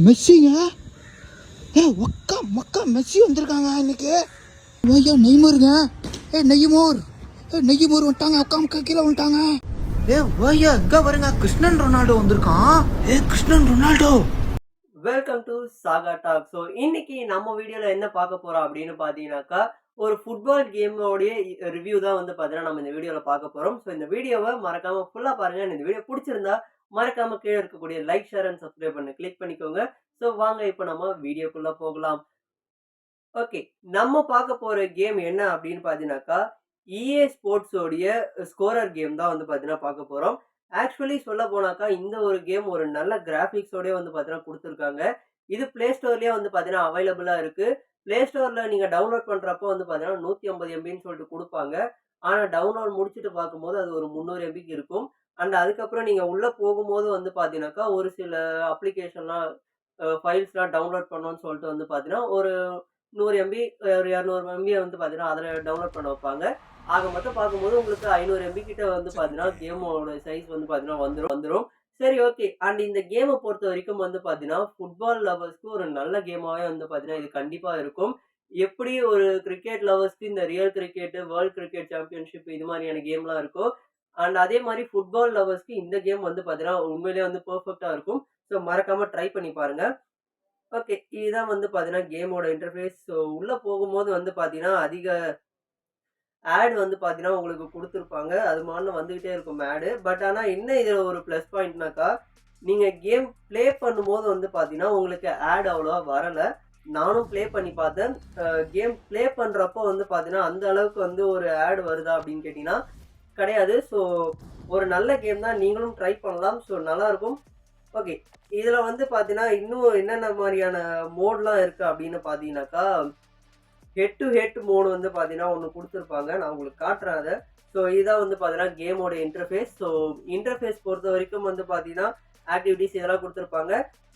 மெஸ்ஸிங்க. ஒக்கா மக்கா Messi வந்திருக்காங்க இன்னைக்கு. ஐயா நெய்மருங்க. நெய்மோர் நெய்மோர் வந்துட்டாங்க. அக்கா மக்கா கீழே வந்துட்டாங்க. ஓய்யா இங்க வருங்க. கிருஷ்ணன் ரொனால்டோ வந்திருக்கான். Krishnan Ronaldo. Welcome to saga talk. So இன்னைக்கு நம்ம வீடியோவில் என்ன பார்க்க போகிறோம் அப்படின்னு பார்த்தீங்கன்னாக்கா, ஒரு ஃபுட்பால் கேமோடைய ரிவ்யூ தான் வந்து பார்த்தீங்கன்னா நம்ம இந்த வீடியோவில் பார்க்க போகிறோம். ஸோ இந்த வீடியோவை மறக்காமல் ஃபுல்லாக பாருங்கள். இந்த வீடியோ பிடிச்சிருந்தா மறக்காமல் கீழே இருக்கக்கூடிய லைக், ஷேர் அண்ட் சப்ஸ்கிரைப் பண்ணி கிளிக் பண்ணிக்கோங்க. ஸோ வாங்க இப்போ நம்ம வீடியோக்குள்ளே போகலாம். ஓகே, நம்ம பார்க்க போகிற கேம் என்ன அப்படின்னு பார்த்தீங்கன்னாக்கா, EA ஸ்போர்ட்ஸோடைய ஸ்கோரர் கேம் தான் வந்து பார்த்தீங்கன்னா பார்க்க போகிறோம். ஆக்சுவலி சொல்ல போனாக்கா இந்த ஒரு கேம் ஒரு நல்ல கிராஃபிக்ஸோடய வந்து பார்த்தீங்கன்னா கொடுத்துருக்காங்க. இது பிளே ஸ்டோர்லேயே வந்து பார்த்தீங்கன்னா அவைலபிளாக இருக்குது. பிளே ஸ்டோரில் நீங்கள் டவுன்லோட் பண்ணுறப்போ வந்து பார்த்தீங்கன்னா 150 MBன்னு சொல்லிட்டு கொடுப்பாங்க. ஆனால் டவுன்லோட் முடிச்சுட்டு பார்க்கும்போது அது ஒரு 300 MBக்கு இருக்கும். அண்ட் அதுக்கப்புறம் நீங்கள் உள்ளே போகும்போது வந்து பார்த்தீங்கன்னாக்கா ஒரு சில அப்ளிகேஷன்லாம் ஃபைல்ஸ்லாம் டவுன்லோட் பண்ணணும்னு சொல்லிட்டு வந்து பார்த்தீங்கன்னா ஒரு 100 MB ஒரு 200 MB வந்து பார்த்தீங்கன்னா அதில் டவுன்லோட் பண்ண வைப்பாங்க. ஆக மொத்தம் பார்க்கும்போது உங்களுக்கு 500 MB கிட்ட வந்து பார்த்தீங்கன்னா கேமோட சைஸ் வந்து பார்த்தீங்கன்னா வந்துரும். சரி, ஓகே. அண்ட் இந்த கேமை பொறுத்த வரைக்கும் வந்து பார்த்தீங்கன்னா ஃபுட்பால் லவர்ஸ்க்கு ஒரு நல்ல கேமாவே வந்து பார்த்தீங்கன்னா இது கண்டிப்பாக இருக்கும். எப்படி ஒரு கிரிக்கெட் லவர்ஸ்க்கு இந்த real cricket, world cricket championship இது மாதிரியான கேம்லாம் இருக்கும். அண்ட் அதே மாதிரி ஃபுட்பால் லவர்ஸ்க்கு இந்த கேம் வந்து பார்த்தீங்கன்னா உண்மையிலேயே வந்து பெர்ஃபெக்டாக இருக்கும். ஸோ மறக்காம ட்ரை பண்ணி பாருங்க. ஓகே, இதுதான் வந்து பார்த்தீங்கன்னா கேமோட இன்டர்ஃபேஸ். ஸோ உள்ள போகும்போது வந்து பார்த்தீங்கன்னா அதிக ஆட் வந்து பார்த்தீங்கன்னா உங்களுக்கு கொடுத்துருப்பாங்க. அது மாரின்னு வந்துகிட்டே இருக்கும் ஆடு. பட் ஆனால் என்ன இதில் ஒரு ப்ளஸ் பாயிண்ட்னாக்கா, நீங்கள் கேம் ப்ளே பண்ணும்போது வந்து பார்த்தீங்கன்னா உங்களுக்கு ஆட் அவ்வளோவா வரல. நானும் ப்ளே பண்ணி பார்த்தேன். கேம் ப்ளே பண்ணுறப்போ வந்து பார்த்தீங்கன்னா அந்த அளவுக்கு வந்து ஒரு ஆட் வருதா அப்படின்னு கேட்டிங்கன்னா கிடையாது. ஸோ ஒரு நல்ல கேம் தான், நீங்களும் ட்ரை பண்ணலாம். ஸோ நல்லாயிருக்கும். ஓகே, இதில் வந்து பார்த்தீங்கன்னா இன்னும் என்னென்ன மாதிரியான மோட்லாம் இருக்குது அப்படின்னு பார்த்தீங்கன்னாக்கா, ஹெட் டு ஹெட் மோடு வந்து பார்த்தீங்கன்னா ஒன்று கொடுத்துருப்பாங்க. நான் உங்களுக்கு காட்டுறேன் அதை. ஸோ இதுதான் வந்து பார்த்தீங்கன்னா கேமோட இன்டர்ஃபேஸ். ஸோ இன்டர்ஃபேஸ் பொறுத்த வரைக்கும் வந்து பார்த்தீங்கன்னா ஆக்டிவிட்டிஸ் இதெல்லாம் கொடுத்துருப்பாங்க.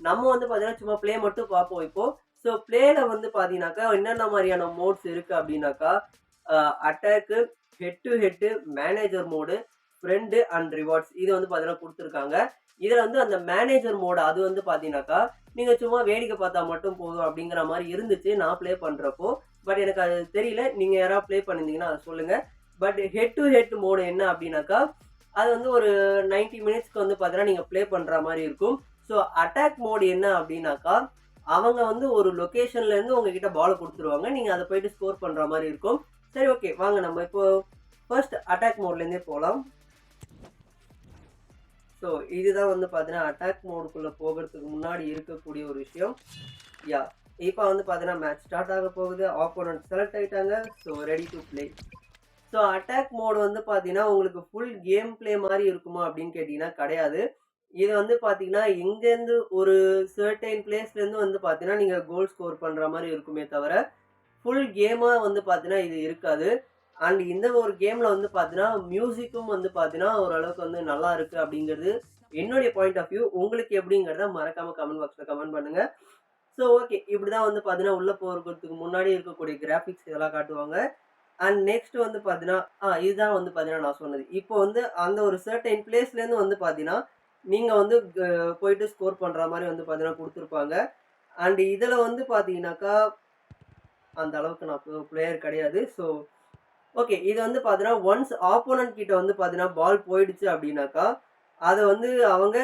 நம்ம வந்து பார்த்தீங்கன்னா சும்மா ப்ளே மட்டும் பார்ப்போம் இப்போ. ஸோ ப்ளேல வந்து பார்த்தீங்கன்னாக்கா என்னென்ன மாதிரியான மோட்ஸ் இருக்குது அப்படின்னாக்கா, attack, head to head, manager mode, friend and rewards இது வந்து பார்த்தீங்கன்னா கொடுத்துருக்காங்க. இதில் வந்து அந்த மேனேஜர் மோடு அது வந்து பார்த்தீங்கன்னாக்கா நீங்கள் சும்மா வேடிக்கை பார்த்தா மட்டும் போதும் அப்படிங்கிற மாதிரி இருந்துச்சு நான் ப்ளே பண்ணுறப்போ. பட் எனக்கு அது தெரியல. நீங்கள் யாராவது ப்ளே பண்ணியிருந்தீங்கன்னா அதை சொல்லுங்கள். But head to head mode என்ன அப்படின்னாக்கா, அது வந்து ஒரு 90 மினிட்ஸ்க்கு வந்து பார்த்தீங்கன்னா நீங்கள் ப்ளே பண்ணுற மாதிரி இருக்கும். ஸோ அட்டாக் மோடு என்ன அப்படின்னாக்கா, அவங்க வந்து ஒரு லொக்கேஷன்லேருந்து உங்ககிட்ட பாலை கொடுத்துருவாங்க. நீங்கள் அதை போயிட்டு ஸ்கோர் பண்ணுற மாதிரி இருக்கும். சரி, ஓகே, வாங்க நம்ம இப்போ ஃபர்ஸ்ட் அட்டாக் மோட்லேருந்தே போகலாம். ஸோ இதுதான் வந்து பார்த்தீங்கன்னா அட்டாக் மோடுக்குள்ளே போகிறதுக்கு முன்னாடி இருக்கக்கூடிய ஒரு விஷயம். யா, இப்போ வந்து பார்த்தீங்கன்னா மேட்ச் ஸ்டார்ட் ஆக போகுது. ஆப்போனன்ட் செலக்ட் ஆகிட்டாங்க. So ready to play. So attack mode வந்து பார்த்தீங்கன்னா உங்களுக்கு ஃபுல் கேம் ப்ளே மாதிரி இருக்குமா அப்படின்னு கேட்டிங்கன்னா கிடையாது. இது வந்து பார்த்தீங்கன்னா இங்கேருந்து ஒரு சர்டைன் பிளேஸ்லேருந்து வந்து பார்த்தீங்கன்னா நீங்கள் கோல் ஸ்கோர் பண்ணுற மாதிரி இருக்குமே தவிர ஃபுல் கேமாக வந்து பார்த்தீங்கன்னா இது இருக்காது. அண்ட் இந்த ஒரு கேமில் வந்து பார்த்தீங்கன்னா மியூசிக்கும் வந்து பார்த்தீங்கன்னா ஓரளவுக்கு வந்து நல்லா இருக்குது அப்படிங்கிறது என்னுடைய பாயிண்ட் ஆஃப் வியூ. உங்களுக்கு எப்படிங்கிறத மறக்காமல் கமெண்ட் பாக்ஸில் கமெண்ட் பண்ணுங்கள். ஸோ ஓகே, இப்படி தான் வந்து பார்த்தீங்கன்னா உள்ளே போகிறதுக்கு முன்னாடி இருக்கக்கூடிய கிராஃபிக்ஸ் இதெல்லாம் காட்டுவாங்க. அண்ட் நெக்ஸ்ட் வந்து பார்த்தீங்கன்னா இதுதான் வந்து பார்த்தீங்கன்னா நான் சொன்னது. இப்போ வந்து அந்த ஒரு சர்டைன் பிளேஸ்லேருந்து வந்து பார்த்தீங்கன்னா நீங்கள் வந்து போயிட்டு ஸ்கோர் பண்ணுற மாதிரி வந்து பார்த்தீங்கன்னா கொடுத்துருப்பாங்க. அண்ட் இதில் வந்து பார்த்தீங்கன்னாக்கா அந்த அளவுக்கு நான் பிளேயர் கிடையாது. ஸோ ஓகே, இது வந்து பார்த்தீங்கன்னா ஒன்ஸ் ஆப்போனன்ட் கிட்ட வந்து பார்த்தீங்கன்னா பால் போயிடுச்சு அப்படின்னாக்கா அதை வந்து அவங்க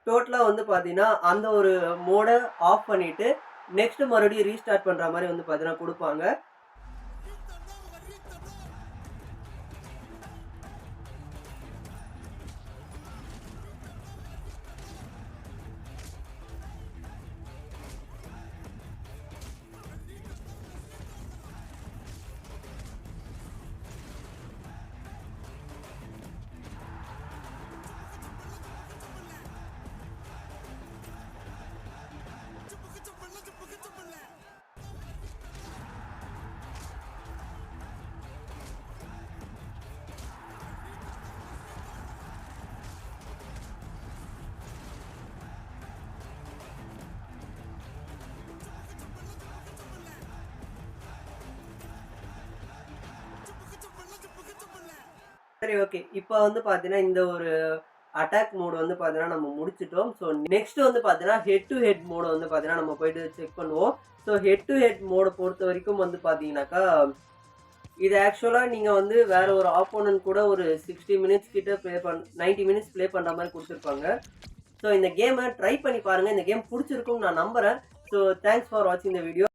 டோட்டலாக வந்து பார்த்தீங்கன்னா அந்த ஒரு மோடை ஆஃப் பண்ணிவிட்டு நெக்ஸ்ட் மறுபடியும் ரீஸ்டார்ட் பண்ணுற மாதிரி வந்து பார்த்தீங்கன்னா கொடுப்பாங்க. சரி, ஓகே. இப்போ வந்து பார்த்தீங்கன்னா இந்த ஒரு அட்டாக் மோடு வந்து பார்த்தீங்கன்னா நம்ம முடிச்சிட்டோம். ஸோ நெக்ஸ்ட் வந்து பார்த்தீங்கன்னா ஹெட் டு ஹெட் மோட வந்து பார்த்தீங்கன்னா நம்ம போயிட்டு செக் பண்ணுவோம். ஸோ ஹெட் டு ஹெட் மோட பொறுத்த வரைக்கும் வந்து பார்த்தீங்கன்னாக்கா, இது ஆக்சுவலாக நீங்கள் வந்து வேற ஒரு ஆப்போனன்ட் கூட ஒரு 60 மினிட்ஸ் கிட்ட 90 மினிட்ஸ் ப்ளே பண்ணுற மாதிரி கொடுத்துருப்பாங்க. ஸோ இந்த கேமை ட்ரை பண்ணி பாருங்கள். இந்த கேம் பிடிச்சிருக்கும்னு நான் நம்புகிறேன். ஸோ தேங்க்ஸ் ஃபார் வாட்சிங் த வீடியோ.